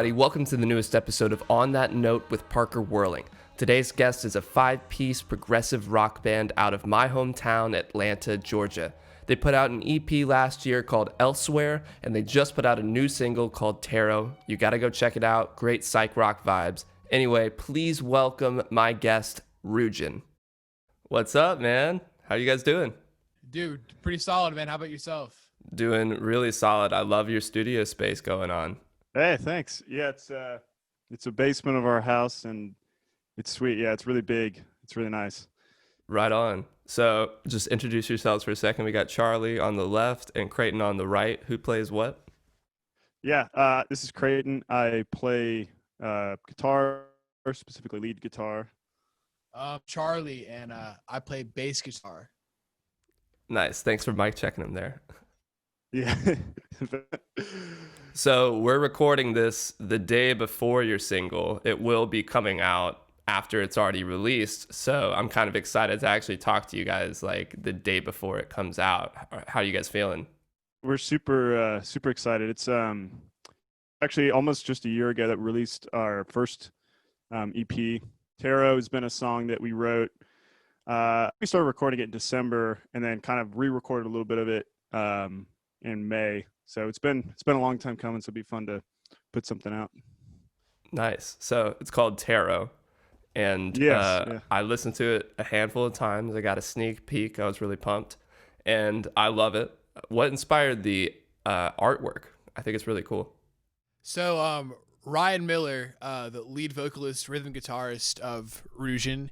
everybody. Welcome to the newest episode of On That Note with Parker Whirling. Today's guest is a 5-piece progressive rock band out of my hometown, Atlanta, Georgia. They put out an EP last year called Elsewhere, and they just put out a new single called Tarot. You gotta go check it out. Great psych rock vibes. Anyway, please welcome my guest, Rujen. What's up, man? How you guys doing? Dude, pretty solid, man. How about yourself? Doing really solid. I love your studio space going on. Hey, thanks. Yeah, it's a basement of our house, and it's sweet. Yeah, it's really big. It's really nice. Right on. So just introduce yourselves for a second. We got Charlie on the left and Creighton on the right. Who plays what? Yeah, this is Creighton. I play guitar, specifically lead guitar. Charlie, and I play bass guitar. Nice. Thanks for mic checking him there. Yeah. So we're recording this the day before your single. It will be coming out after it's already released. So I'm kind of excited to actually talk to you guys like the day before it comes out. How are you guys feeling? We're super excited. It's actually almost just a year ago that we released our first EP. Tarot has been a song that we wrote. We started recording it in December and then kind of re-recorded a little bit of it in May. So it's been a long time coming, so it'd be fun to put something out. Nice. So it's called Tarot. And yeah. I listened to it a handful of times. I got a sneak peek. I was really pumped. And I love it. What inspired the artwork? I think it's really cool. So Ryan Miller, the lead vocalist, rhythm guitarist of Rujen,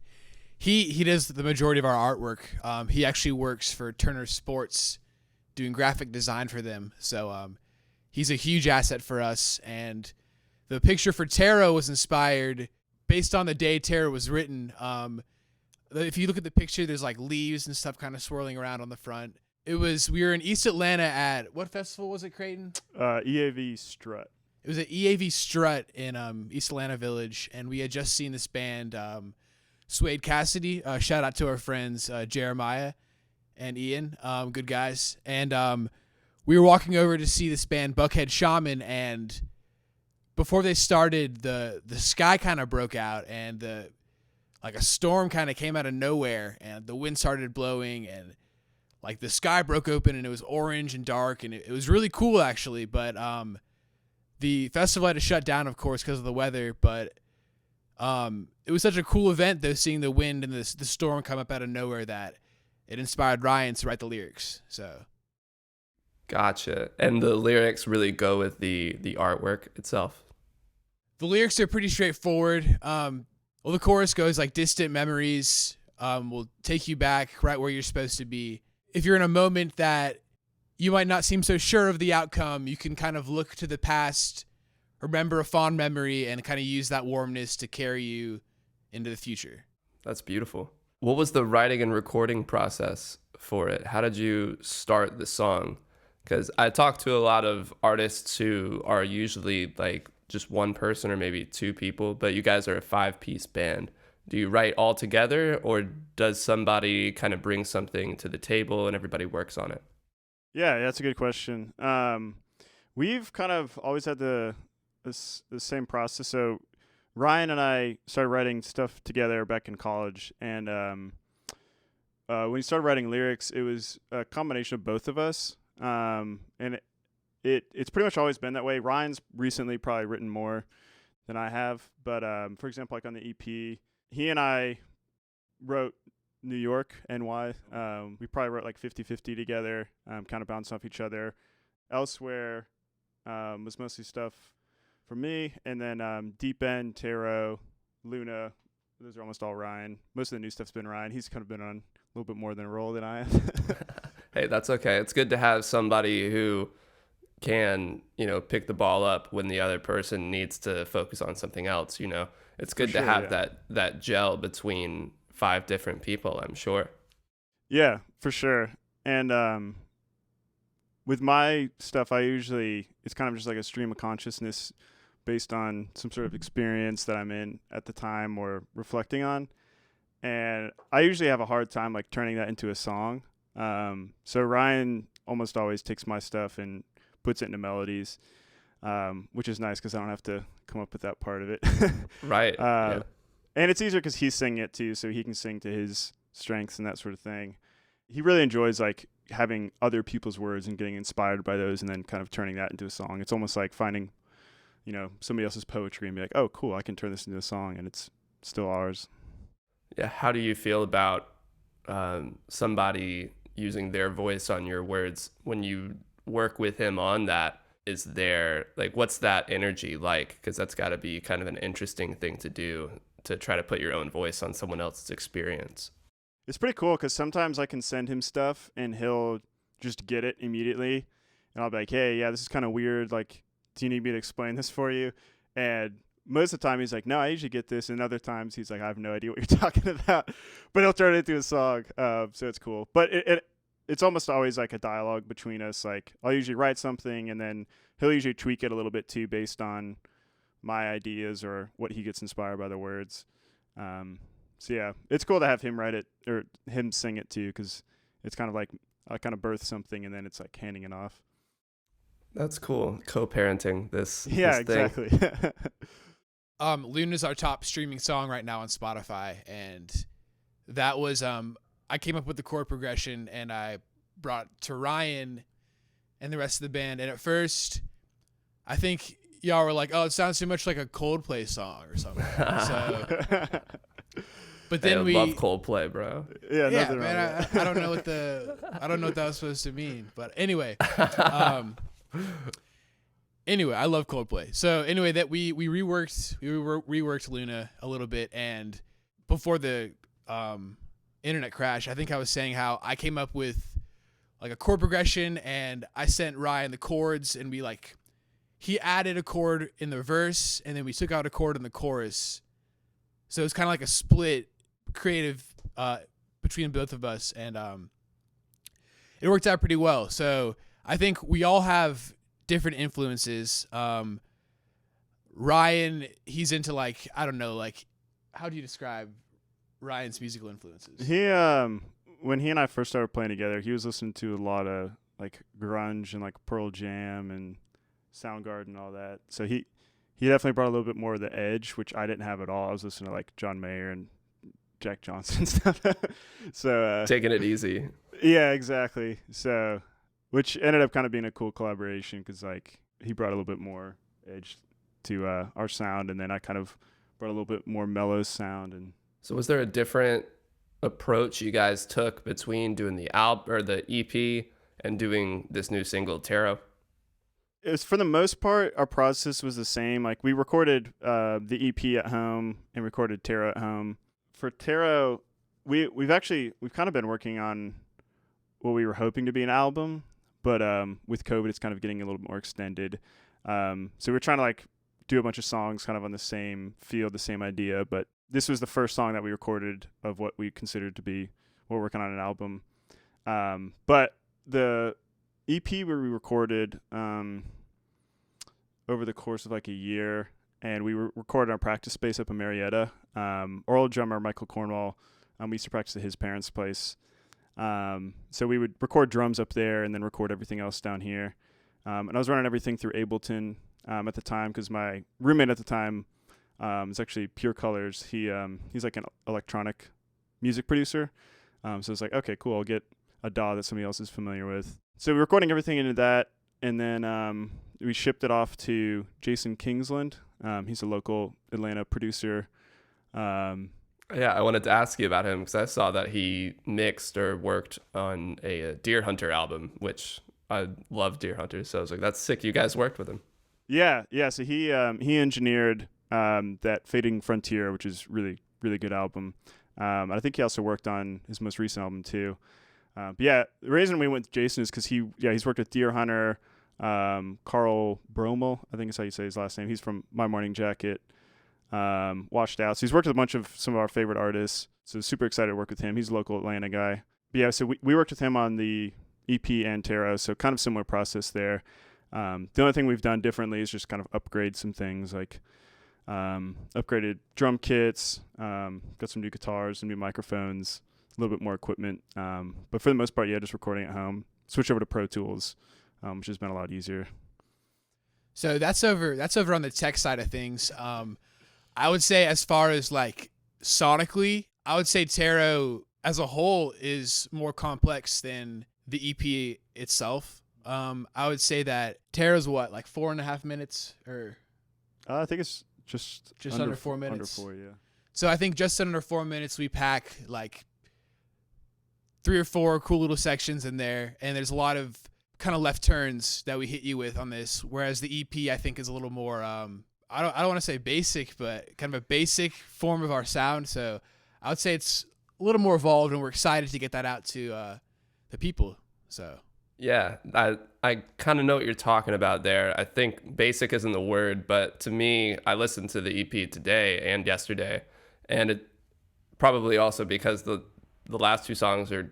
he does the majority of our artwork. He actually works for Turner Sports doing graphic design for them. So he's a huge asset for us. And the picture for Tarot was inspired based on the day Tarot was written. If you look at the picture, there's like leaves and stuff kind of swirling around on the front. We were in East Atlanta at, what festival was it, Creighton? EAV Strut. It was at EAV Strut in East Atlanta Village, and we had just seen this band, Suede Cassidy. Shout out to our friends Jeremiah and Ian, good guys. And we were walking over to see this band, Buckhead Shaman, and before they started, the sky kind of broke out, and a storm kind of came out of nowhere, and the wind started blowing, and like the sky broke open, and it was orange and dark, and it was really cool actually. But the festival had to shut down, of course, because of the weather. But it was such a cool event, though, seeing the wind and the storm come up out of nowhere, that it inspired Ryan to write the lyrics. So, gotcha. And the lyrics really go with the artwork itself. The lyrics are pretty straightforward. Well, the chorus goes like, distant memories will take you back right where you're supposed to be. If you're in a moment that you might not seem so sure of the outcome, you can kind of look to the past, remember a fond memory, and kind of use that warmness to carry you into the future. That's beautiful. What was the writing and recording process for it? How did you start the song? Because I talk to a lot of artists who are usually like just one person or maybe two people, but you guys are a 5-piece band. Do you write all together, or does somebody kind of bring something to the table and everybody works on it? Yeah, that's a good question. We've kind of always had the same process. So Ryan and I started writing stuff together back in college, and when we started writing lyrics, it was a combination of both of us, and it's pretty much always been that way. Ryan's recently probably written more than I have, but for example, like on the EP, he and I wrote New York, NY. We probably wrote like 50-50 together, kind of bouncing off each other. Elsewhere was mostly stuff for me, and then Deep End, Tarot, Luna, those are almost all Ryan. Most of the new stuff's been Ryan. He's kind of been on a little bit more than a role than I have. Hey, that's okay. It's good to have somebody who can, pick the ball up when the other person needs to focus on something else. It's good to have that gel between 5 different people, I'm sure. Yeah, for sure. And with my stuff, it's kind of just like a stream of consciousness based on some sort of experience that I'm in at the time or reflecting on. And I usually have a hard time like turning that into a song. So Ryan almost always takes my stuff and puts it into melodies, which is nice because I don't have to come up with that part of it. Right. Yeah. And it's easier because he's singing it too, so he can sing to his strengths and that sort of thing. He really enjoys like having other people's words and getting inspired by those and then kind of turning that into a song. It's almost like finding, somebody else's poetry and be like, oh, cool, I can turn this into a song and it's still ours. Yeah. How do you feel about somebody using their voice on your words when you work with him on that? Is there like, what's that energy like? Because that's got to be kind of an interesting thing to do, to try to put your own voice on someone else's experience. It's pretty cool because sometimes I can send him stuff and he'll just get it immediately. And I'll be like, hey, yeah, this is kind of weird. Like, do you need me to explain this for you? And most of the time he's like, no, I usually get this. And other times he's like, I have no idea what you're talking about. But he'll turn it into a song. So it's cool. But it's almost always like a dialogue between us. Like, I'll usually write something and then he'll usually tweak it a little bit too based on my ideas or what he gets inspired by the words. So yeah, it's cool to have him write it or him sing it too, because it's kind of like I kind of birth something and then it's like handing it off. That's cool. Co-parenting this. Yeah, this thing. exactly. Luna's our top streaming song right now on Spotify, and that was I came up with the chord progression and I brought to Ryan and the rest of the band, and at first I think y'all were like, oh, it sounds too much like a Coldplay song or something. So but then I love Coldplay, bro. Yeah, man, I don't know what that was supposed to mean, but anyway, anyway, I love Coldplay. So anyway, that we reworked Luna a little bit, and before the internet crash, I think I was saying how I came up with like a chord progression, and I sent Ryan the chords, and he added a chord in the verse, and then we took out a chord in the chorus. So it's kind of like a split creative between both of us, and it worked out pretty well. So I think we all have different influences. Ryan, he's into I don't know, how do you describe Ryan's musical influences? He when he and I first started playing together, he was listening to a lot of grunge and Pearl Jam and Soundgarden and all that. So he definitely brought a little bit more of the edge, which I didn't have at all. I was listening to John Mayer and Jack Johnson stuff. So taking it easy. Yeah, exactly. So, which ended up kind of being a cool collaboration because he brought a little bit more edge to our sound, and then I kind of brought a little bit more mellow sound. And so, was there a different approach you guys took between doing the album or the EP and doing this new single, Tarot? It was, for the most part, our process was the same. We recorded the EP at home and recorded Tarot at home. For Tarot, we've kind of been working on what we were hoping to be an album, but with COVID, it's kind of getting a little more extended. So we're trying to do a bunch of songs kind of on the same field, the same idea. But this was the first song that we recorded of what we considered to be what we're working on an album. But the EP we recorded over the course of a year, and we recorded our practice space up in Marietta. Our old drummer, Michael Cornwall, we used to practice at his parents' place. So we would record drums up there and then record everything else down here. And I was running everything through Ableton at the time because my roommate at the time is actually Pure Colors. He's an electronic music producer. So it's okay, cool, I'll get a DAW that somebody else is familiar with. So we're recording everything into that, and then we shipped it off to Jason Kingsland. He's a local Atlanta producer. Yeah, I wanted to ask you about him because I saw that he mixed or worked on a Deerhunter album, which I love Deerhunter. So I was like, that's sick. You guys worked with him. Yeah. So he engineered that Fading Frontier, which is really, really good album. I think he also worked on his most recent album too. But yeah, the reason we went with Jason is because he's worked with Deerhunter, Carl Bromel, I think is how you say his last name. He's from My Morning Jacket, Washed Out. So he's worked with a bunch of some of our favorite artists. So super excited to work with him. He's a local Atlanta guy. But yeah, so we worked with him on the EP and Tarot. So kind of similar process there. The only thing we've done differently is just kind of upgrade some things upgraded drum kits, got some new guitars, some new microphones, a little bit more equipment. But for the most part, yeah, just recording at home. Switch over to Pro Tools, which has been a lot easier. So that's over on the tech side of things. I would say as far as like sonically, I would say Tarot as a whole is more complex than the EP itself. I would say that Tarot's what, like 4.5 minutes or I think it's just under 4 minutes. Under 4, yeah. So I think just under 4 minutes we pack like 3 or 4 cool little sections in there, and there's a lot of kind of left turns that we hit you with on this. Whereas the EP I think is a little more I don't want to say basic, but kind of a basic form of our sound. So I would say it's a little more evolved, and we're excited to get that out to the people. So Yeah, I kind of know what you're talking about there. I think basic isn't the word, but to me, I listened to the EP today and yesterday, and it probably also because the last 2 songs are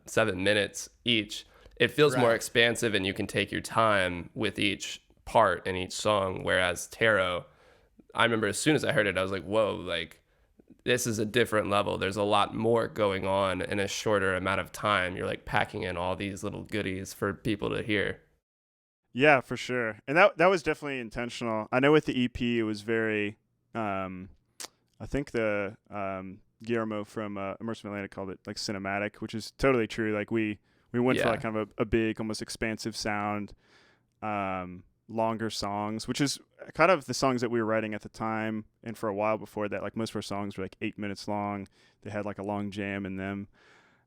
7 minutes each. It feels more expansive, and you can take your time with each part in each song. Whereas Tarot, I remember as soon as I heard it, I was like, whoa, like this is a different level. There's a lot more going on in a shorter amount of time. You're like packing in all these little goodies for people to hear. Yeah, for sure. And that was definitely intentional. I know with the EP, it was very, I think the Guillermo from Immersive Atlanta called it like cinematic, which is totally true. Like we went for like kind of a big, almost expansive sound, longer songs, which is kind of the songs that we were writing at the time. And for a while before that, like most of our songs were like 8 minutes long. They had like a long jam in them.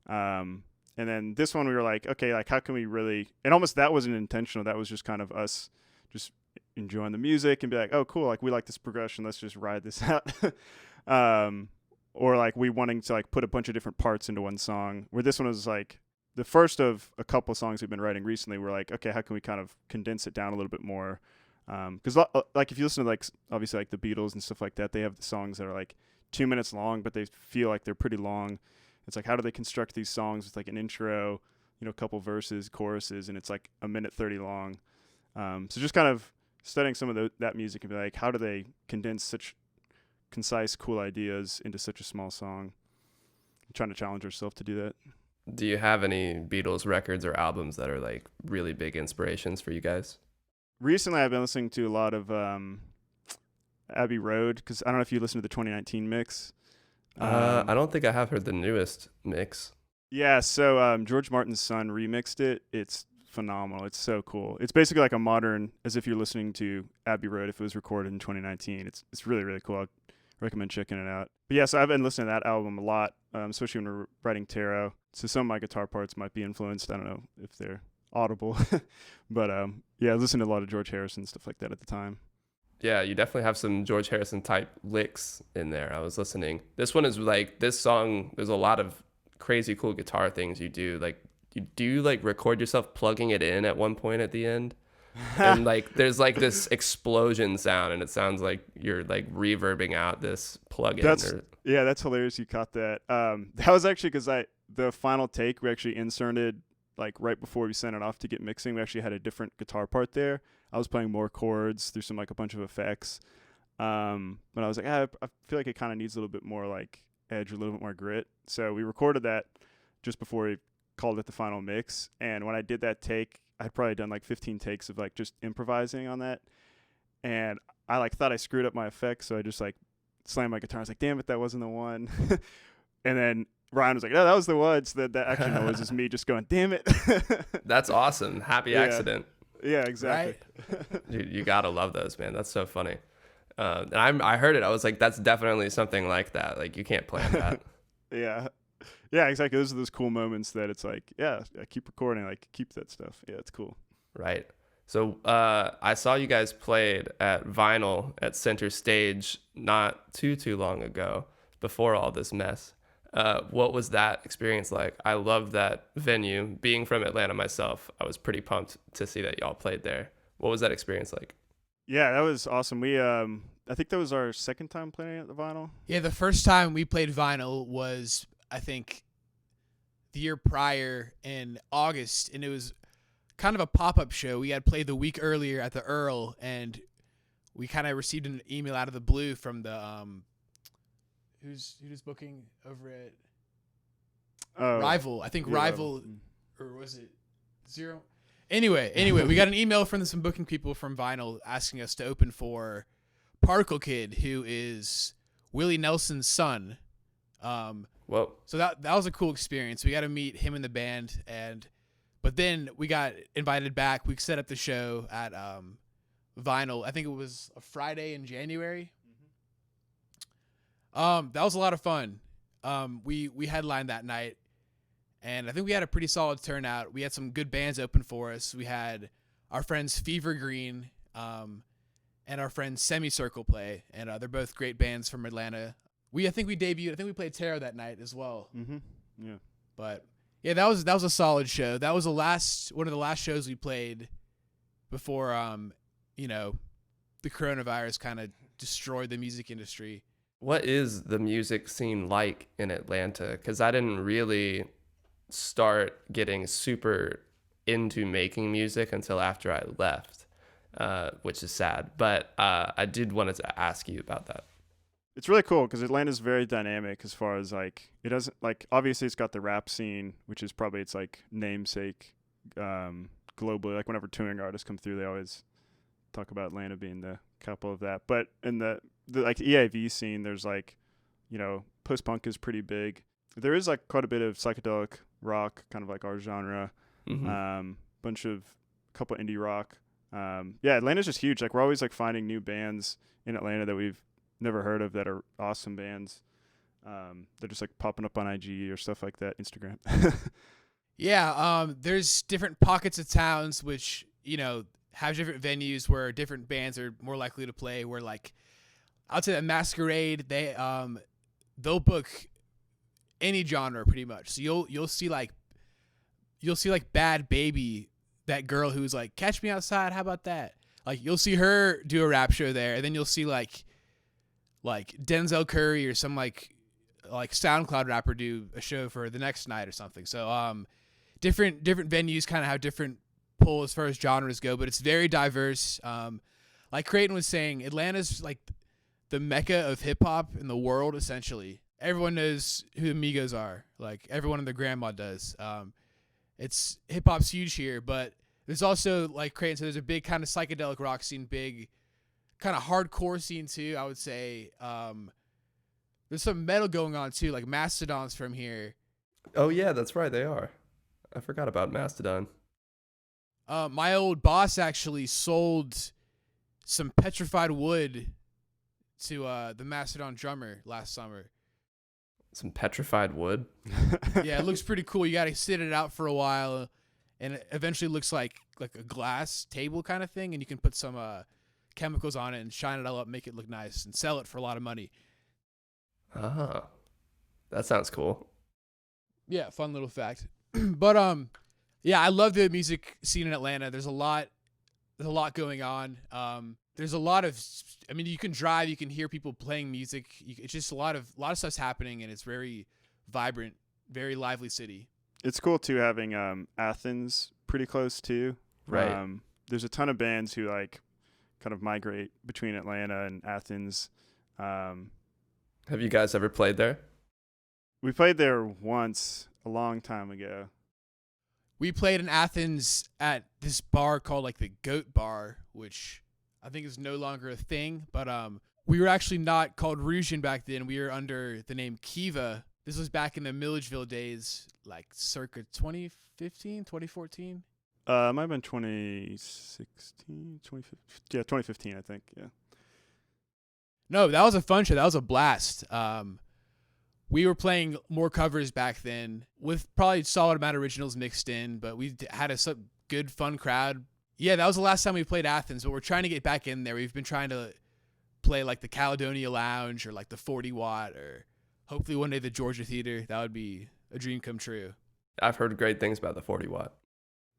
And then this one we were like, okay, like how can we really, and almost that wasn't intentional. That was just kind of us just enjoying the music and be like, oh, cool. Like we like this progression. Let's just ride this out. Or like we wanting to like put a bunch of different parts into one song, where this one was like the first of a couple of songs we've been writing recently. We're like, okay, how can we kind of condense it down a little bit more? Because like if you listen to like obviously like the Beatles and stuff like that, they have the songs that are like 2 minutes long, but they feel like they're pretty long. It's like, how do they construct these songs with like an intro, a couple verses, choruses, and it's like 1:30 long. So just kind of studying some of that music and be like, how do they condense such concise, cool ideas into such a small song? I'm trying to challenge ourselves to do that. Do you have any Beatles records or albums that are like really big inspirations for you guys? Recently, I've been listening to a lot of Abbey Road, because I don't know if you listened to the 2019 mix. I don't think I have heard the newest mix. Yeah, so George Martin's son remixed it. It's phenomenal. It's so cool. It's basically like a modern, as if you're listening to Abbey Road if it was recorded in 2019. It's really, really cool. I'd recommend checking it out. But yeah, so I've been listening to that album a lot, especially when we're writing Tarot. So some of my guitar parts might be influenced. I don't know if they're audible. But yeah, I listened to a lot of George Harrison, stuff like that at the time. Yeah, you definitely have some George Harrison type licks in there. I was listening. This one is like, this song, there's a lot of crazy cool guitar things you do. Like, you like record yourself plugging it in at one point at the end. And like there's like this explosion sound, and it sounds like you're like reverbing out this plug-in. Yeah, that's hilarious you caught that. That was actually because the final take we actually inserted like right before we sent it off to get mixing. We actually had a different guitar part there. I was playing more chords through some like a bunch of effects, but I was like, I feel like it kind of needs a little bit more like edge, a little bit more grit. So we recorded that just before we called it the final mix. And when I did that take, I'd probably done like 15 takes of like just improvising on that, and I like thought I screwed up my effects, so I just like slammed my guitar. I was like, damn it, that wasn't the one. And then Ryan was like, no, that was the one. So that actually was just me just going, damn it. That's awesome. Happy accident. Yeah, exactly. Right? Dude, you gotta love those, man. That's so funny. And I heard it. I was like, that's definitely something like that. Like, you can't plan that. Yeah, exactly. Those are those cool moments that it's like, yeah, I keep recording, like keep that stuff. Yeah, it's cool. Right. So I saw you guys played at Vinyl at Center Stage not too long ago, before all this mess. What was that experience like? I love that venue. Being from Atlanta myself, I was pretty pumped to see that y'all played there. What was that experience like? Yeah, that was awesome. We I think that was our second time playing at the Vinyl. Yeah, the first time we played Vinyl was, I think, the year prior in August, and it was kind of a pop-up show. We had played the week earlier at the Earl, and we kind of received an email out of the blue from the who's booking over at Rival. I think Rival, or was it Zero? Anyway, we got an email from some booking people from Vinyl asking us to open for Particle Kid, who is Willie Nelson's son. Whoa. So that was a cool experience. We got to meet him in the band, but then we got invited back. We set up the show at Vinyl. I think it was a Friday in January. That was a lot of fun. We headlined that night, and I think we had a pretty solid turnout. We had some good bands open for us. We had our friends Fever Green and our friends Semicircle play, and they're both great bands from Atlanta. I think we played Terror that night as well. Mm-hmm. Yeah. But yeah, that was a solid show. That was one of the last shows we played before the coronavirus kind of destroyed the music industry. What is the music scene like in Atlanta? Because I didn't really start getting super into making music until after I left, which is sad. But I did want to ask you about that. It's really cool because Atlanta's very dynamic as far as like it doesn't like obviously it's got the rap scene, which is probably its like namesake globally. Like whenever touring artists come through, they always talk about Atlanta being the capital of that. But in the like EIV scene, there's like, post punk is pretty big. There is like quite a bit of psychedelic rock, kind of like our genre. Mm-hmm. Couple indie rock. Atlanta's just huge. Like we're always like finding new bands in Atlanta that we've never heard of that are awesome bands. They're just like popping up on IG or stuff like that, Instagram. Yeah, there's different pockets of towns which, have different venues where different bands are more likely to play. Where like, I'll say that Masquerade, they'll book any genre pretty much. So you'll see like Bad Baby, that girl who's like, Catch Me Outside, how about that? Like you'll see her do a rap show there, and then you'll see like Denzel Curry or some like SoundCloud rapper do a show for the next night or something. So different venues kind of have different pull as far as genres go, but it's very diverse. Like Creighton was saying, Atlanta's like the mecca of hip hop in the world. Essentially, everyone knows who the Migos are. Like everyone and their grandma does. It's hip hop's huge here, but there's also, like Creighton said, there's a big kind of psychedelic rock scene, big kind of hardcore scene too, I would say. There's some metal going on too, like Mastodon's from here. Oh yeah, that's right, they are. I forgot about Mastodon. My old boss actually sold some petrified wood to the Mastodon drummer last summer. Some petrified wood? Yeah, it looks pretty cool. You got to sit it out for a while, and it eventually looks like a glass table kind of thing, and you can put some chemicals on it and shine it all up, make it look nice, and sell it for a lot of money. Ah, that sounds cool. Yeah, fun little fact. But yeah, I love the music scene in Atlanta. There's a lot going on. There's a lot of, you can drive, you can hear people playing music. It's just a lot of stuff's happening, and it's very vibrant, very lively city. It's cool too having Athens pretty close too. Right. There's a ton of bands who like kind of migrate between Atlanta and Athens. Have you guys ever played there? We played there once a long time ago. We played in Athens at this bar called like the Goat Bar, which I think is no longer a thing. But we were actually not called Rujen back then. We were under the name Kiva. This was back in the Milledgeville days, like circa 2015, 2014. It might have been 2016, 2015. Yeah, 2015, I think. Yeah. No, that was a fun show. That was a blast. We were playing more covers back then with probably a solid amount of originals mixed in, but we had a good, fun crowd. Yeah, that was the last time we played Athens, but we're trying to get back in there. We've been trying to play like the Caledonia Lounge or like the 40 Watt or hopefully one day the Georgia Theater. That would be a dream come true. I've heard great things about the 40 Watt.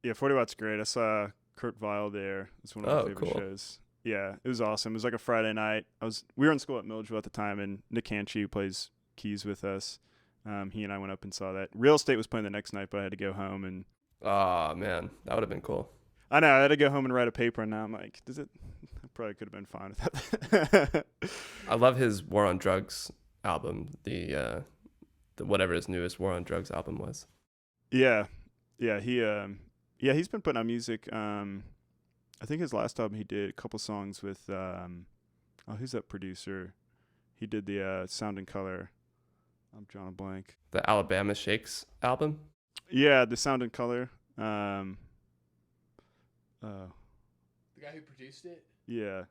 Yeah, 40 Watt's great. I saw Kurt Weill there. It's one of my favorite cool. shows. Yeah, it was awesome. It was like a Friday night. We were in school at Milledgeville at the time, and Nick Hanchey, who plays keys with us, he and I went up and saw that. Real Estate was playing the next night, but I had to go home. And oh man, that would have been cool. I know, I had to go home and write a paper, and now I'm like, I probably could have been fine with that. I love his War on Drugs album, the whatever his newest War on Drugs album was. Yeah, Yeah, he's been putting out music. I think his last album he did a couple songs with who's that producer? He did the Sound and Color. I'm drawing a blank. The Alabama Shakes album? Yeah, the Sound and Color. The guy who produced it? Yeah.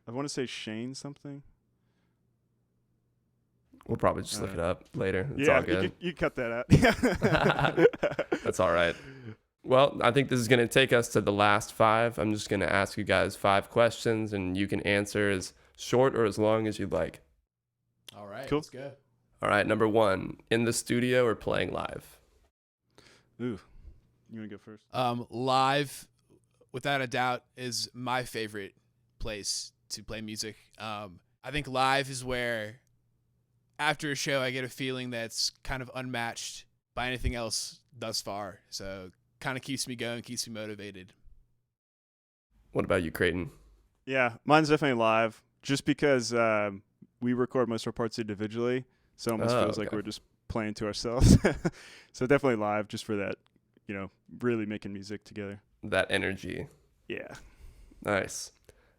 I want to say Shane something. We'll probably just look it up later. It's yeah, all good. You cut that out. That's all right. Well, I think this is going to take us to the last 5. I'm just going to ask you guys 5 questions, and you can answer as short or as long as you'd like. All right, cool. Let's go. All right, number 1, in the studio or playing live? Ooh, you want to go first? Live, without a doubt, is my favorite place to play music. I think live is where, after a show, I get a feeling that's kind of unmatched by anything else thus far. So kind of keeps me going, keeps me motivated. What about you, Creighton? Yeah, mine's definitely live, just because we record most of our parts individually, so it almost feels like we're just playing to ourselves. So definitely live, just for that, really making music together. That energy. Yeah. Nice.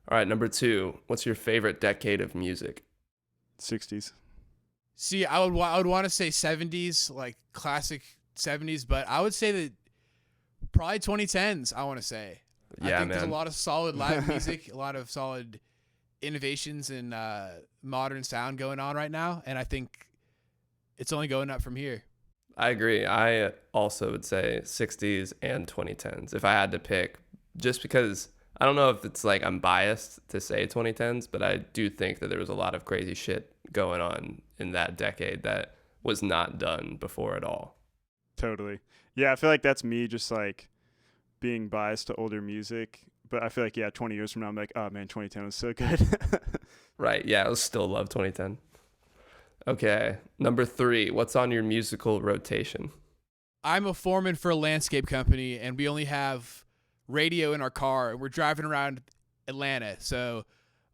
All right, number 2, what's your favorite decade of music? 60s. See, I would want to say 70s, like classic 70s, but I would say that probably 2010s, I want to say. Yeah, I think man. there's a lot of solid live music, a lot of solid innovations in modern sound going on right now, and I think it's only going up from here. I agree. I also would say 60s and 2010s if I had to pick, just because I don't know if it's like I'm biased to say 2010s, but I do think that there was a lot of crazy shit going on in that decade that was not done before at all. Totally. Yeah, I feel like that's me just like being biased to older music. But I feel like, 20 years from now, I'm like, oh man, 2010 was so good. Right. Yeah, I still love 2010. Okay. Number 3, what's on your musical rotation? I'm a foreman for a landscape company, and we only have radio in our car, and we're driving around Atlanta. So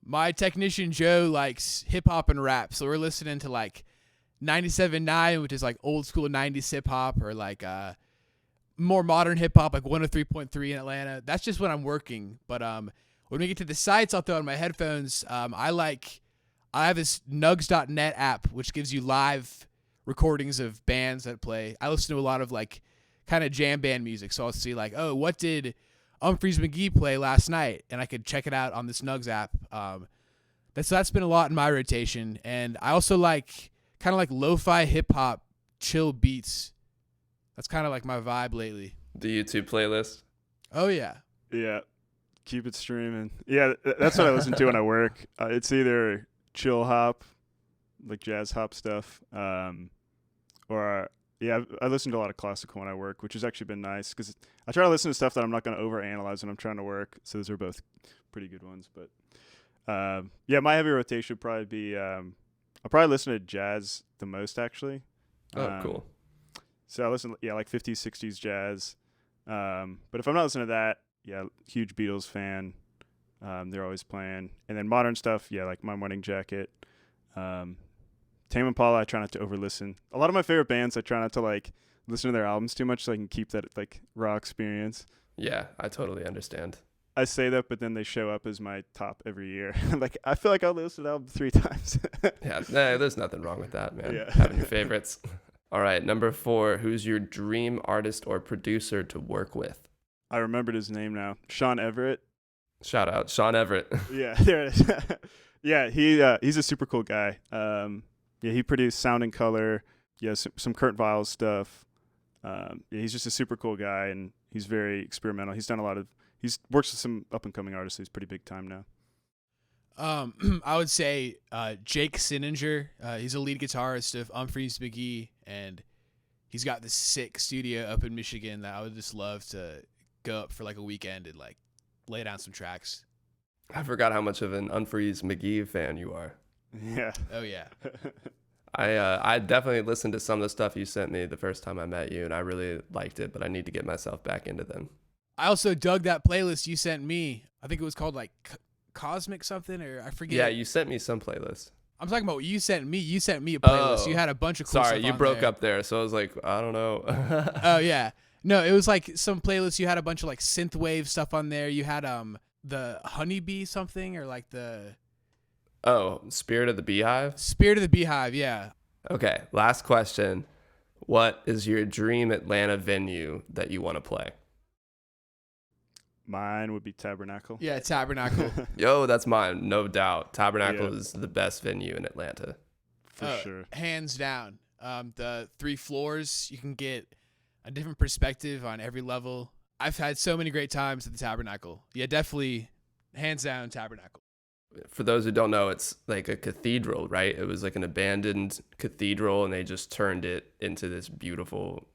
my technician, Joe, likes hip-hop and rap. So we're listening to like 97.9, which is like old school 90s hip-hop, or like more modern hip-hop, like 103.3 in Atlanta. That's just when I'm working. But when we get to the sites, I'll throw on my headphones. I have this nugs.net app, which gives you live recordings of bands that play. I listen to a lot of like kind of jam band music. So I'll see like, oh, what did Humphreys McGee play last night? And I could check it out on this Nugs app. That's been a lot in my rotation. And I also like kind of like lo-fi hip-hop chill beats. That's kind of like my vibe lately. The YouTube playlist? Oh, yeah. Yeah. Keep it streaming. Yeah, that's what I listen to when I work. It's either chill hop, like jazz hop stuff, or I listen to a lot of classical when I work, which has actually been nice because I try to listen to stuff that I'm not going to overanalyze when I'm trying to work. So those are both pretty good ones. But my heavy rotation would probably be I'll probably listen to jazz the most actually. Oh, cool. So I listen, like 50s, 60s jazz. But if I'm not listening to that, huge Beatles fan. They're always playing. And then modern stuff, like My Morning Jacket. Tame Impala, I try not to over-listen. A lot of my favorite bands, I try not to, like, listen to their albums too much so I can keep that, like, raw experience. Yeah, I totally understand. I say that, but then they show up as my top every year. Like, I feel like I'll listen to the album 3 times. Yeah, there's nothing wrong with that, man. Yeah. Having your favorites. All right, number 4, who's your dream artist or producer to work with? I remembered his name now. Sean Everett. Shout out, Sean Everett. Yeah, there it is. Yeah, he's a super cool guy. He produced Sound and Color. Yeah, some Kurt Vile stuff. He's just a super cool guy, and he's very experimental. He's works with some up and coming artists. He's pretty big time now. I would say Jake Sinninger. He's a lead guitarist of Humphreys McGee, and he's got this sick studio up in Michigan that I would just love to go up for like a weekend and like lay down some tracks. I forgot how much of an Humphreys McGee fan you are. Yeah. Oh yeah. I definitely listened to some of the stuff you sent me the first time I met you, and I really liked it, but I need to get myself back into them. I also dug that playlist you sent me. I think it was called like Cosmic something, or I forget. Yeah, you sent me some playlist. I'm talking about what you sent me. You sent me a playlist. Oh. You had a bunch of cool Sorry, stuff you on broke there. up there, so I was like, I don't know. Oh yeah. No, it was like some playlist. You had a bunch of like synthwave stuff on there. You had the Honeybee something, or like the Spirit of the Beehive? Spirit of the Beehive, yeah. Okay, last question. What is your dream Atlanta venue that you want to play? Mine would be Tabernacle. Yeah, Tabernacle. Yo, that's mine, no doubt. Tabernacle Yeah. is the best venue in Atlanta. For sure. Hands down. The 3 floors, you can get a different perspective on every level. I've had so many great times at the Tabernacle. Yeah, definitely, hands down, Tabernacle. For those who don't know, it's like a cathedral, right? It was like an abandoned cathedral, and they just turned it into this beautiful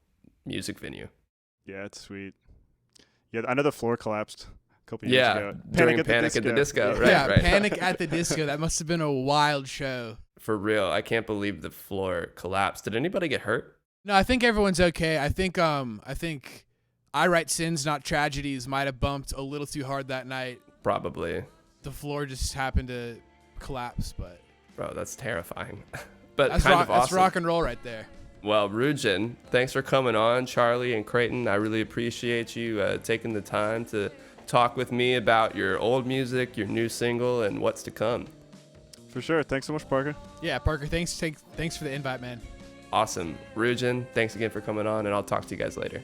music venue. Yeah, it's sweet. Yeah, I know the floor collapsed a couple years ago. During Panic at the Disco, right? Yeah, right. Panic at the Disco. That must have been a wild show. For real, I can't believe the floor collapsed. Did anybody get hurt? No, I think everyone's okay. I think I Write Sins, Not Tragedies might have bumped a little too hard that night. Probably. The floor just happened to collapse, but Bro, that's terrifying. But that's kind of awesome. That's rock and roll right there. Well, Rujen, thanks for coming on. Charlie and Creighton, I really appreciate you taking the time to talk with me about your old music, your new single, and what's to come. For sure. Thanks so much, Parker. Yeah, Parker, thanks for the invite, man. Awesome. Rujen, thanks again for coming on, and I'll talk to you guys later.